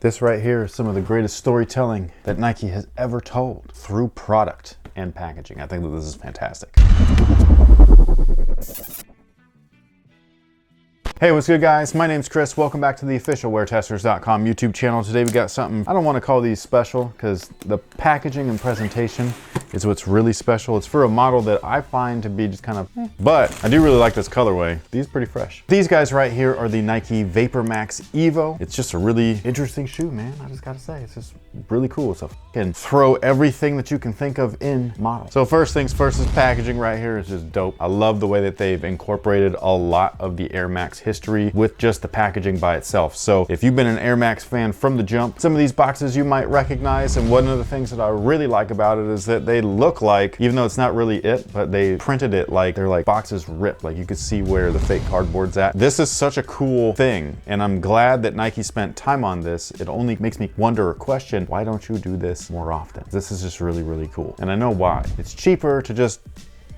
This right here is some of the greatest storytelling that Nike has ever told through product and packaging. I think that this is fantastic. Hey, what's good guys? My name's Chris. Welcome back to the official WearTesters.com YouTube channel. Today we got something, I don't want to call these special because the packaging and presentation is what's really special. It's for a model that I find to be just kind of but I do really like this colorway. These are pretty fresh. These guys right here are the Nike VaporMax EVO. It's just a really interesting shoe, man. I just gotta say, it's just really cool. So can throw everything that you can think of in model. So first things first, this packaging right here is just dope. I love the way that they've incorporated a lot of the Air Max history with just the packaging by itself. So if you've been an Air Max fan from the jump, some of these boxes you might recognize, and one of the things that I really like about it is that they look like, even though it's not really it, but they printed it like they're like boxes ripped, like you could see where the fake cardboard's at. This is such a cool thing, and I'm glad that Nike spent time on this. It only makes me wonder or question, why don't you do this more often? This is just really, really cool. And I know why. It's cheaper to just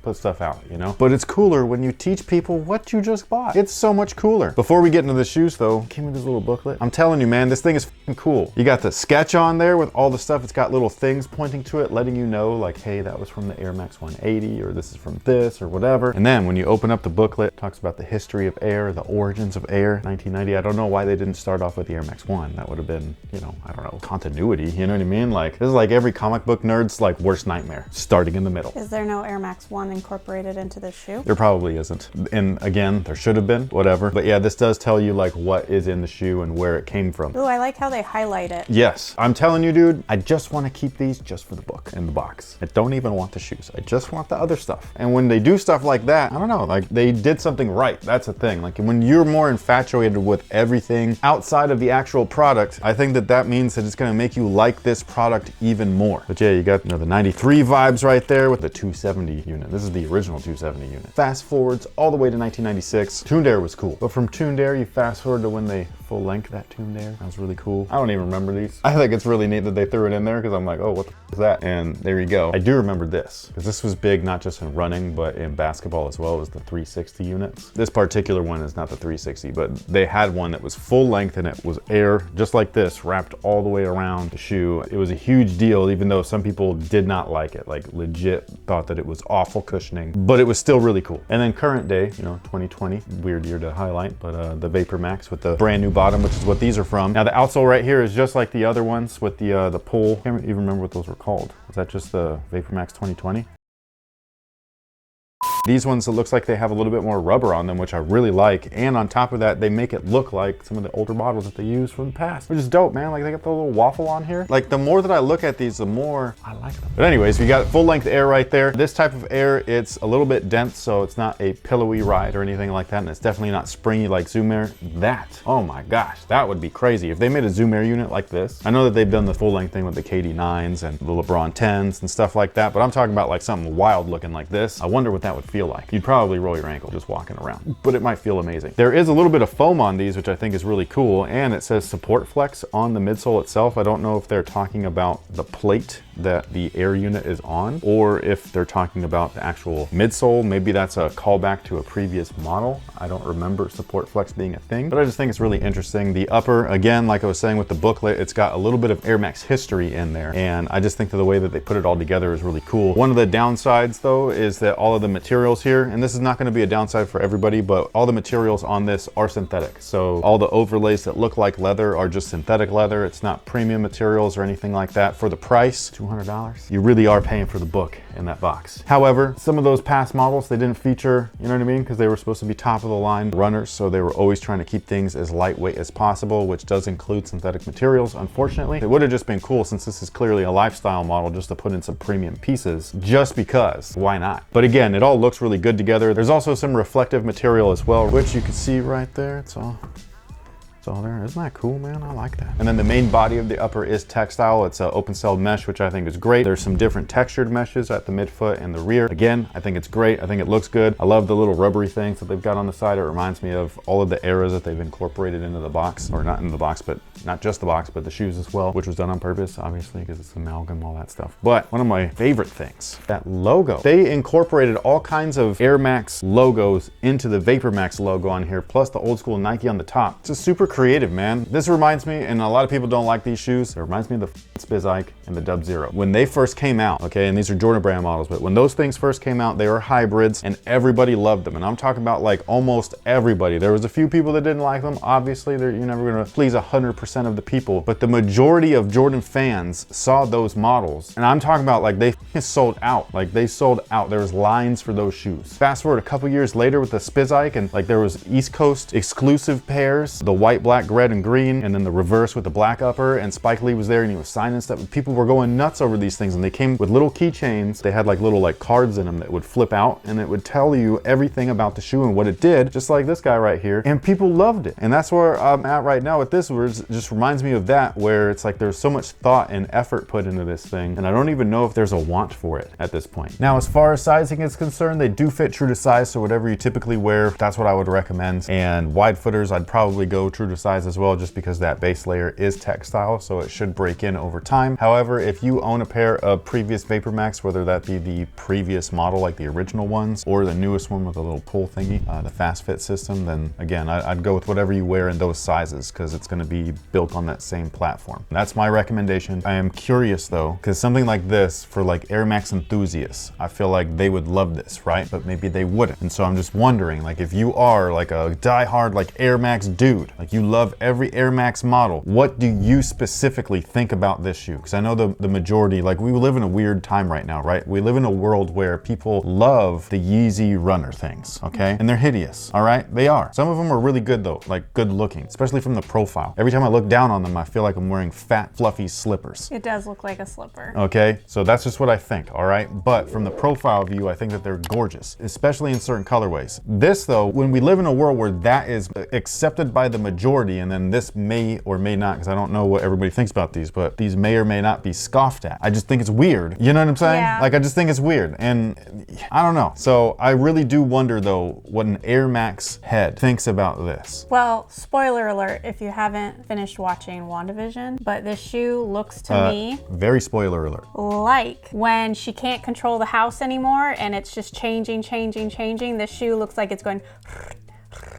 put stuff out, you know? But it's cooler when you teach people what you just bought. It's so much cooler. Before we get into the shoes though, came with this little booklet. I'm telling you, man, this thing is f***ing cool. You got the sketch on there with all the stuff. It's got little things pointing to it, letting you know like, hey, that was from the Air Max 180, or this is from this, or whatever. And then when you open up the booklet, it talks about the history of Air, the origins of Air, 1990. I don't know why they didn't start off with the Air Max 1. That would have been, you know, I don't know, continuity, you know what I mean? Like, this is like every comic book nerd's like worst nightmare, starting in the middle. Is there no Air Max 1 incorporated into this shoe? There probably isn't. And again, there should have been, whatever. But yeah, this does tell you like what is in the shoe and where it came from. Ooh, I like how they highlight it. Yes, I'm telling you, dude, I just want to keep these just for the book in the box. I don't even want the shoes. I just want the other stuff. And when they do stuff like that, I don't know, like they did something right. That's the thing. Like when you're more infatuated with everything outside of the actual product, I think that that means that it's going to make you like this product even more. But yeah, you got, you know, the 93 vibes right there with the 270 unit. This is the original 270 unit. Fast forwards all the way to 1996. Tuned Air was cool. But from Tuned Air, you fast forward to when they full length that Tuned Air. That was really cool. I don't even remember these. I think it's really neat that they threw it in there because I'm like, oh, what the f is that? And there you go. I do remember this because this was big, not just in running, but in basketball as well. It was the 360 units. This particular one is not the 360, but they had one that was full length and it was Air, just like this, wrapped all the way around the shoe. It was a huge deal, even though some people did not like it, like legit thought that it was awful cushioning, but it was still really cool. And then current day, you know, 2020, weird year to highlight, but the VaporMax with the brand new bottom, which is what these are from. Now the outsole right here is just like the other ones with the pull. I can't even remember what those were called. Was that just the VaporMax 2020? These ones, it looks like they have a little bit more rubber on them, which I really like. And on top of that, they make it look like some of the older models that they used from the past, which is dope, man. Like they got the little waffle on here. Like the more that I look at these, the more I like them. But anyways, we got full length Air right there. This type of Air, it's a little bit dense, so it's not a pillowy ride or anything like that. And it's definitely not springy like Zoom Air. That, oh my gosh, that would be crazy. If they made a Zoom Air unit like this, I know that they've done the full length thing with the KD9s and the LeBron 10s and stuff like that, but I'm talking about like something wild looking like this. I wonder what that would feel like. You'd probably roll your ankle just walking around, but it might feel amazing. There is a little bit of foam on these, which I think is really cool, and it says support flex on the midsole itself. I don't know if they're talking about the plate that the Air unit is on, or if they're talking about the actual midsole. Maybe that's a callback to a previous model. I don't remember support flex being a thing, but I just think it's really interesting. The upper, again, like I was saying with the booklet, it's got a little bit of Air Max history in there, and I just think that the way that they put it all together is really cool. One of the downsides though is that all of the materials here, and this is not going to be a downside for everybody, but all the materials on this are synthetic. So all the overlays that look like leather are just synthetic leather. It's not premium materials or anything like that. For the price, $200, you really are paying for the book in that box. However, some of those past models, they didn't feature, you know what I mean? Because they were supposed to be top of the line runners. So they were always trying to keep things as lightweight as possible, which does include synthetic materials. Unfortunately, it would have just been cool, since this is clearly a lifestyle model, just to put in some premium pieces, just because, why not? But again, it all looks really good together. There's also some reflective material as well, which you can see right there. It's all there. Isn't that cool, man? I like that. And then the main body of the upper is textile. It's an open cell mesh, which I think is great. There's some different textured meshes at the midfoot and the rear. Again, I think it's great. I think it looks good. I love the little rubbery things that they've got on the side. It reminds me of all of the eras that they've incorporated into the box, or not in the box, but not just the box, but the shoes as well, which was done on purpose, obviously, because it's amalgam, all that stuff. But one of my favorite things, that logo. They incorporated all kinds of Air Max logos into the VaporMax logo on here, plus the old school Nike on the top. It's a super creative, man. This reminds me, and a lot of people don't like these shoes, it reminds me of the Spiz Ike and the Dub Zero. When they first came out, okay, and these are Jordan brand models, but when those things first came out, they were hybrids and everybody loved them. And I'm talking about like almost everybody. There was a few people that didn't like them. Obviously, you're never gonna please 100% of the people, but the majority of Jordan fans saw those models. And I'm talking about like they sold out. Like they sold out. There was lines for those shoes. Fast forward a couple years later with the Spiz Ike, and like there was East Coast exclusive pairs, the white, black, red, and green, and then the reverse with the black upper, and Spike Lee was there and he was signing stuff. People were going nuts over these things, and they came with little keychains. They had like little like cards in them that would flip out, and it would tell you everything about the shoe and what it did, just like this guy right here, and people loved it. And that's where I'm at right now with this, where it just reminds me of that, where it's like there's so much thought and effort put into this thing, and I don't even know if there's a want for it at this point. Now, as far as sizing is concerned, they do fit true to size, so whatever you typically wear, that's what I would recommend. And wide footers, I'd probably go true to size as well, just because that base layer is textile, so it should break in over time. However, if you own a pair of previous VaporMax, whether that be the previous model, like the original ones, or the newest one with a little pull thingy, the fast fit system, then again, I'd go with whatever you wear in those sizes, because it's going to be built on that same platform. That's my recommendation. I am curious though, because something like this for like Air Max enthusiasts, I feel like they would love this, right? But maybe they wouldn't. And so I'm just wondering, like if you are like a diehard like Air Max dude, like you love every Air Max model, what do you specifically think about this shoe? Because I know the majority, like we live in a weird time right now, right? We live in a world where people love the Yeezy runner things, okay? And they're hideous, all right? They are. Some of them are really good though, like good looking, especially from the profile. Every time I look down on them, I feel like I'm wearing fat, fluffy slippers. It does look like a slipper. Okay, so that's just what I think, all right? But from the profile view, I think that they're gorgeous, especially in certain colorways. This though, when we live in a world where that is accepted by the majority, and then this may or may not, because I don't know what everybody thinks about these, but these may or may not be scoffed at. I just think it's weird. You know what I'm saying? Yeah. Like, I just think it's weird, and I don't know. So I really do wonder though, what an Air Max head thinks about this. Well, spoiler alert if you haven't finished watching WandaVision, but this shoe looks to me Very spoiler alert. like when she can't control the house anymore and it's just changing. This shoe looks like it's going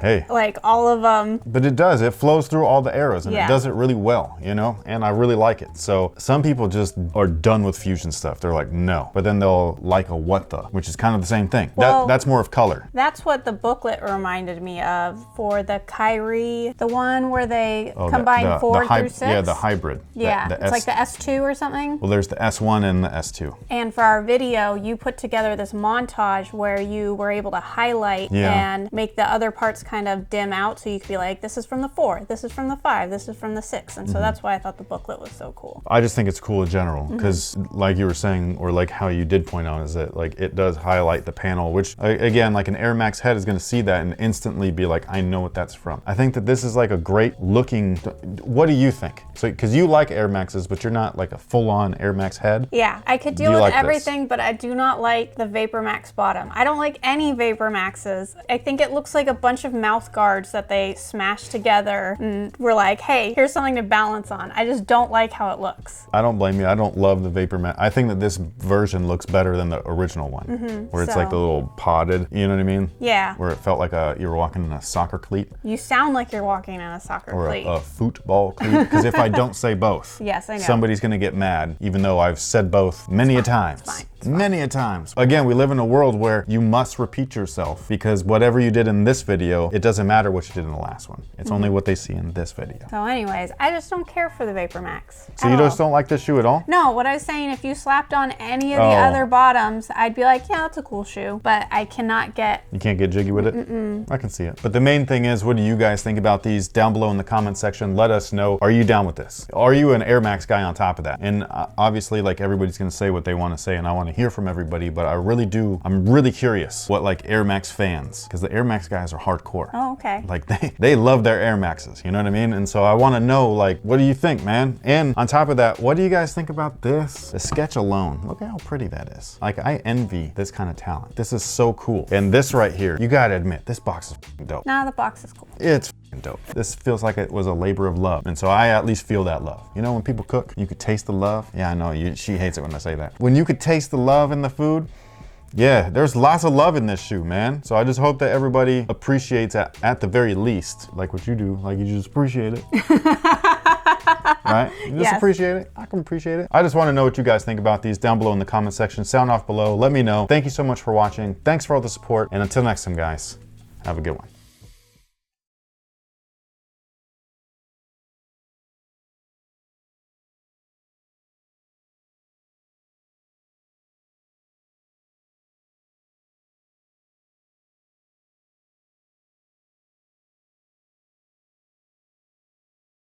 Hey. like all of them. But it does, it flows through all the arrows, and Yeah. it does it really well, you know? And I really like it. So some people just are done with fusion stuff. They're like, no. But then they'll like a what the, which is kind of the same thing. Well, that's more of color. That's what the booklet reminded me of for the Kyrie, the one where they Oh, combine 4 through 6. Yeah, the hybrid. Yeah, The it's like the S2 or something. Well, there's the S1 and the S2. And for our video, you put together this montage where you were able to highlight and make the other parts kind of dim out, so you could be like, this is from the 4, this is from the 5, this is from the 6. And so that's why I thought the booklet was so cool. I just think it's cool in general, because like you were saying, or like how you did point out, is that like it does highlight the panel, which again, like an Air Max head is going to see that and instantly be like, I know what that's from. I think that this is like a great looking, what do you think? So, because you like Air Maxes, but you're not like a full-on Air Max head. Yeah, I could deal You with like this? everything, but I do not like the VaporMax bottom. I don't like any VaporMaxes. I think it looks like a bunch of mouth guards that they smashed together and were like, hey, here's something to balance on. I just don't like how it looks. I don't blame you. I don't love the VaporMax. I think that this version looks better than the original one, where it's like the little podded, you know what I mean? Yeah. Where it felt like you were walking in a soccer cleat. You sound like you're walking in a soccer Or cleat. a football cleat, because if I don't say both, Yes, I know. somebody's gonna get mad, even though I've said both many a times. fine. Many a times. Again, we live in a world where you must repeat yourself, because whatever you did in this video, it doesn't matter what you did in the last one. It's only what they see in this video. So anyways, I just don't care for the VaporMax. So you just don't like this shoe at all? No, what I was saying, if you slapped on any of the other bottoms, I'd be like, yeah, that's a cool shoe. But I cannot get... You can't get jiggy with it? I can see it. But the main thing is, what do you guys think about these? Down below in the comment section, let us know. Are you down with this? Are you an Air Max guy on top of that? And obviously, like, everybody's gonna say what they wanna say, and I wanna hear from everybody, but I'm really curious what, like, Air Max fans, because the Air Max guys are hardcore. Oh, okay. Like, they love their Air Maxes, you know what I mean? And so I wanna know, like, what do you think, man? And on top of that, what do you guys think about this? The sketch alone, look at how pretty that is. Like, I envy this kind of talent. This is so cool. And this right here, you gotta admit, this box is f***ing dope. Nah, the box is cool. It's f***ing dope. This feels like it was a labor of love. And so I at least feel that love. You know, when people cook, you could taste the love. Yeah, I know, she hates it when I say that. When you could taste the love in the food, yeah, there's lots of love in this shoe, man. So I just hope that everybody appreciates it at the very least, like what you do, like you just appreciate it. Right? You just appreciate it. I can appreciate it. I just want to know what you guys think about these down below in the comment section. Sound off below. Let me know. Thank you so much for watching. Thanks for all the support. And until next time, guys, have a good one.